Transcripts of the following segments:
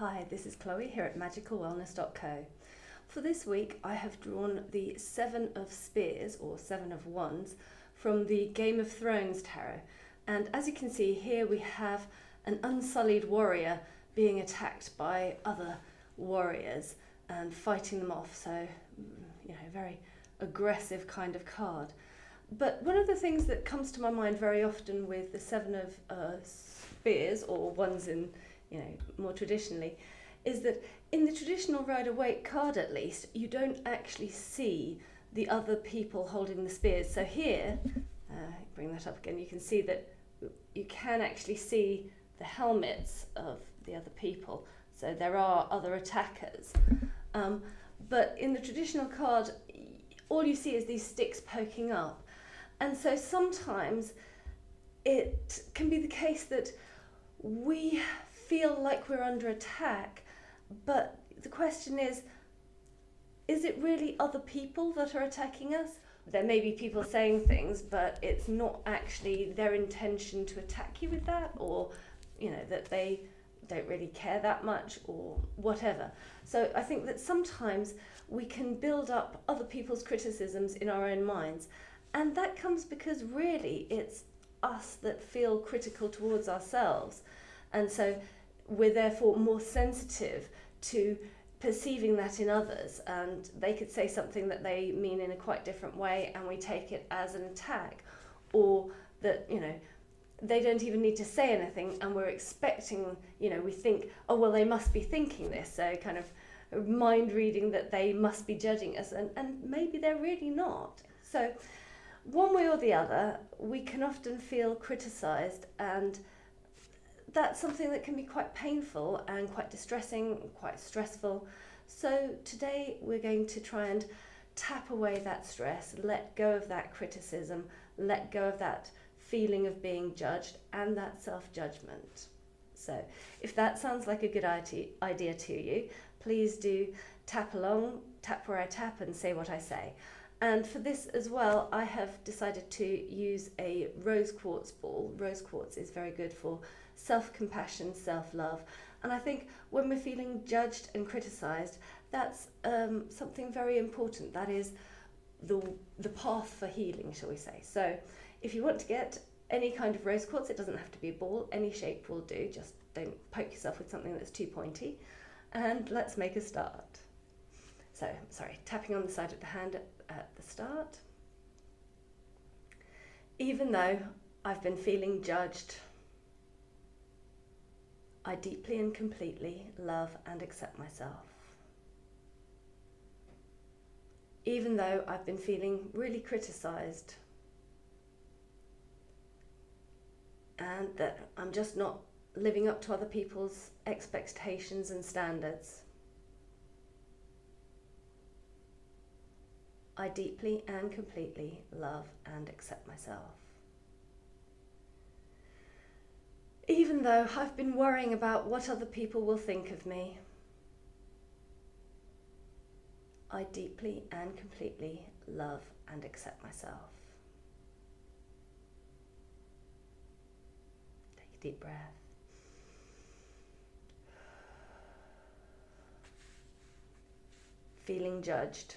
Hi, this is Chloe here at magicalwellness.co. For this week I have drawn the 7 of Spears, or 7 of Wands, from the Game of Thrones tarot. And as you can see here we have an unsullied warrior being attacked by other warriors and fighting them off, so very aggressive kind of card. But one of the things that comes to my mind very often with the 7 of Spears, or Wands in more traditionally, is that in the traditional Rider-Waite card at least, you don't actually see the other people holding the spears. So here, bring that up again, you can see that you can actually see the helmets of the other people. So there are other attackers. But in the traditional card, all you see is these sticks poking up. And so sometimes it can be the case that we feel like we're under attack, but the question is it really other people that are attacking us? There may be people saying things, but it's not actually their intention to attack you with that, or that they don't really care that much, or whatever. So I think that sometimes we can build up other people's criticisms in our own minds, and that comes because really it's us that feel critical towards ourselves. And so we're therefore more sensitive to perceiving that in others, and they could say something that they mean in a quite different way and we take it as an attack, or that they don't even need to say anything and we're expecting, we think, oh well, they must be thinking this, so kind of mind reading that they must be judging us, and maybe they're really not. So one way or the other we can often feel criticized, and that's something that can be quite painful and quite distressing, quite stressful. So today we're going to try and tap away that stress, let go of that criticism, let go of that feeling of being judged and that self-judgment. So if that sounds like a good idea to you, please do tap along, tap where I tap and say what I say. And for this as well, I have decided to use a rose quartz ball. Rose quartz is very good for self-compassion, self-love. And I think when we're feeling judged and criticised, that's something very important. That is the path for healing, shall we say. So if you want to get any kind of rose quartz, it doesn't have to be a ball, any shape will do, just don't poke yourself with something that's too pointy. And let's make a start. So, tapping on the side of the hand at the start. Even though I've been feeling judged, I deeply and completely love and accept myself. Even though I've been feeling really criticised and that I'm just not living up to other people's expectations and standards, I deeply and completely love and accept myself. Even though I've been worrying about what other people will think of me, I deeply and completely love and accept myself. Take a deep breath. Feeling judged.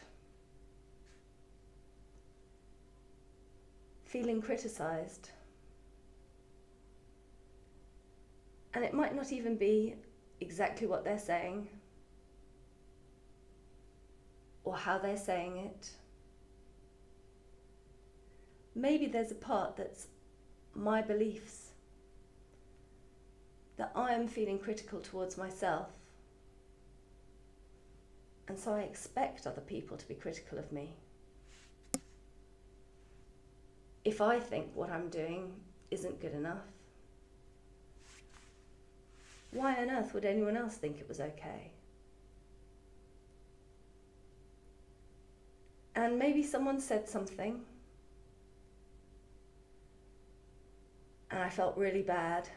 Feeling criticised. And it might not even be exactly what they're saying or how they're saying it. Maybe there's a part that's my beliefs, that I am feeling critical towards myself, and so I expect other people to be critical of me. If I think what I'm doing isn't good enough, why on earth would anyone else think it was okay? And maybe someone said something and I felt really bad.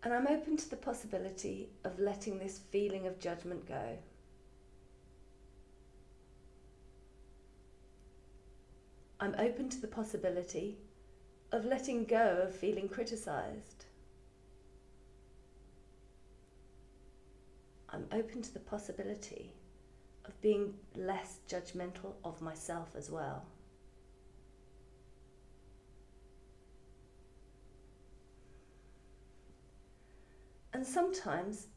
And I'm open to the possibility of letting this feeling of judgment go. I'm open to the possibility of letting go of feeling criticised. I'm open to the possibility of being less judgmental of myself as well. And sometimes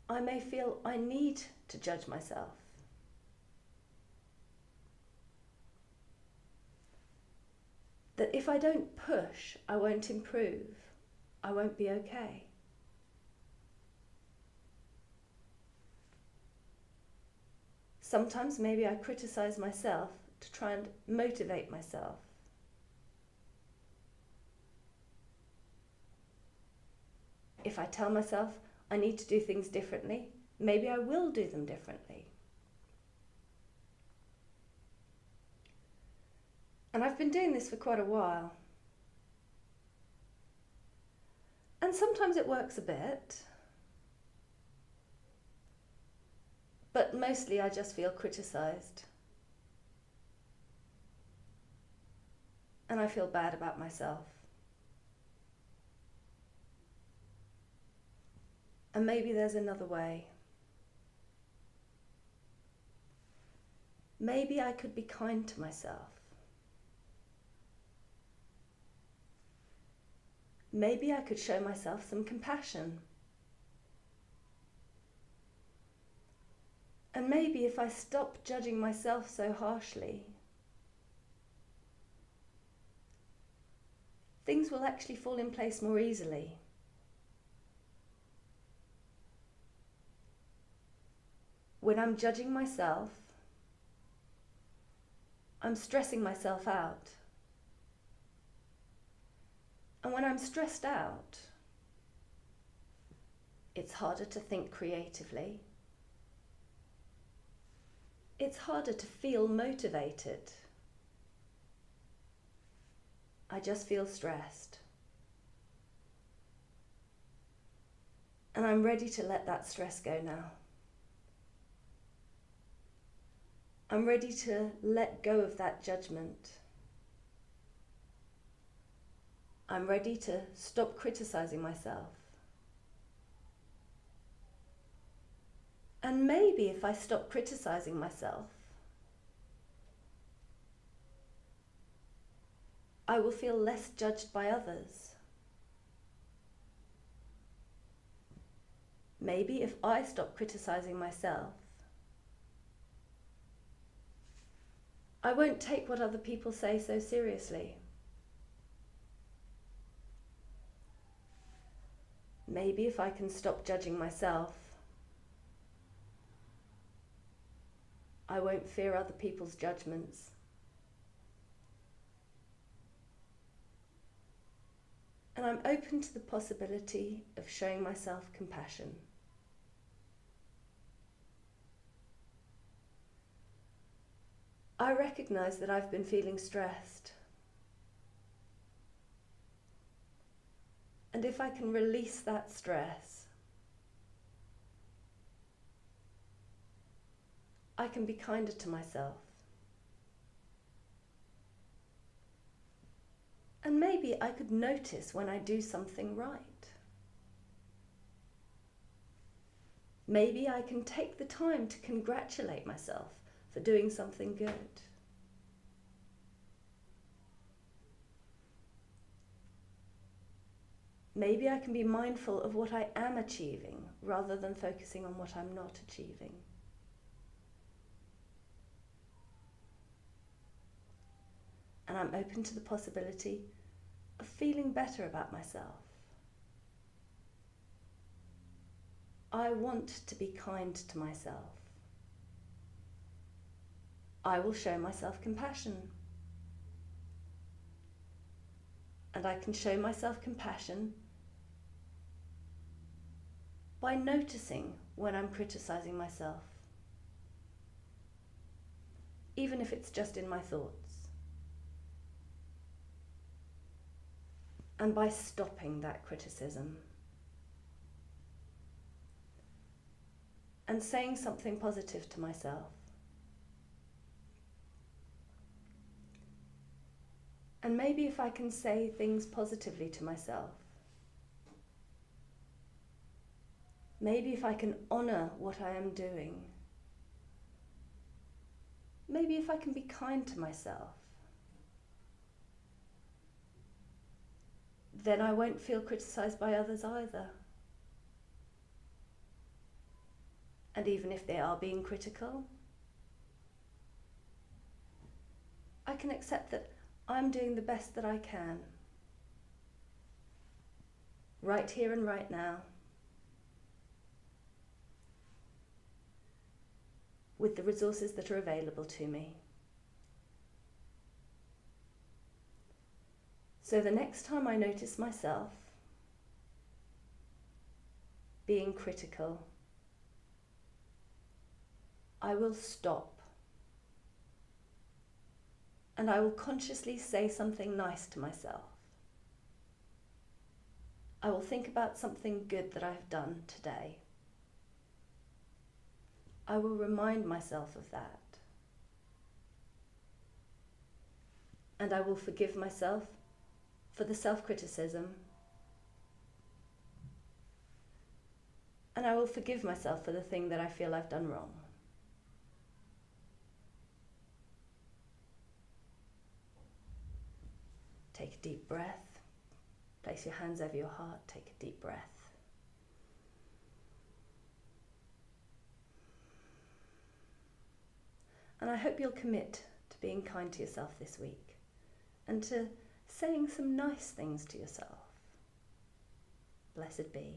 I may feel I need to judge myself. That if I don't push, I won't improve. I won't be okay. Sometimes maybe I criticize myself to try and motivate myself. If I tell myself I need to do things differently, maybe I will do them differently. And I've been doing this for quite a while. And sometimes it works a bit, but mostly I just feel criticized. And I feel bad about myself. And maybe there's another way. Maybe I could be kind to myself. Maybe I could show myself some compassion. And maybe if I stop judging myself so harshly, things will actually fall in place more easily. When I'm judging myself, I'm stressing myself out. And when I'm stressed out, it's harder to think creatively. It's harder to feel motivated. I just feel stressed. And I'm ready to let that stress go now. I'm ready to let go of that judgment. I'm ready to stop criticizing myself. And maybe if I stop criticizing myself, I will feel less judged by others. Maybe if I stop criticizing myself, I won't take what other people say so seriously. Maybe if I can stop judging myself, I won't fear other people's judgments. And I'm open to the possibility of showing myself compassion. I recognize that I've been feeling stressed. And if I can release that stress, I can be kinder to myself. And maybe I could notice when I do something right. Maybe I can take the time to congratulate myself for doing something good. Maybe I can be mindful of what I am achieving rather than focusing on what I'm not achieving. And I'm open to the possibility of feeling better about myself. I want to be kind to myself. I will show myself compassion. And I can show myself compassion by noticing when I'm criticizing myself, even if it's just in my thoughts, and by stopping that criticism and saying something positive to myself. And maybe if I can say things positively to myself, Maybe if I can honour what I am doing. Maybe if I can be kind to myself. Then I won't feel criticised by others either. And even if they are being critical, I can accept that I'm doing the best that I can. Right here and right now. With the resources that are available to me. So the next time I notice myself being critical, I will stop and I will consciously say something nice to myself. I will think about something good that I've done today. I will remind myself of that. And I will forgive myself for the self-criticism. And I will forgive myself for the thing that I feel I've done wrong. Take a deep breath. Place your hands over your heart. Take a deep breath. And I hope you'll commit to being kind to yourself this week and to saying some nice things to yourself. Blessed be.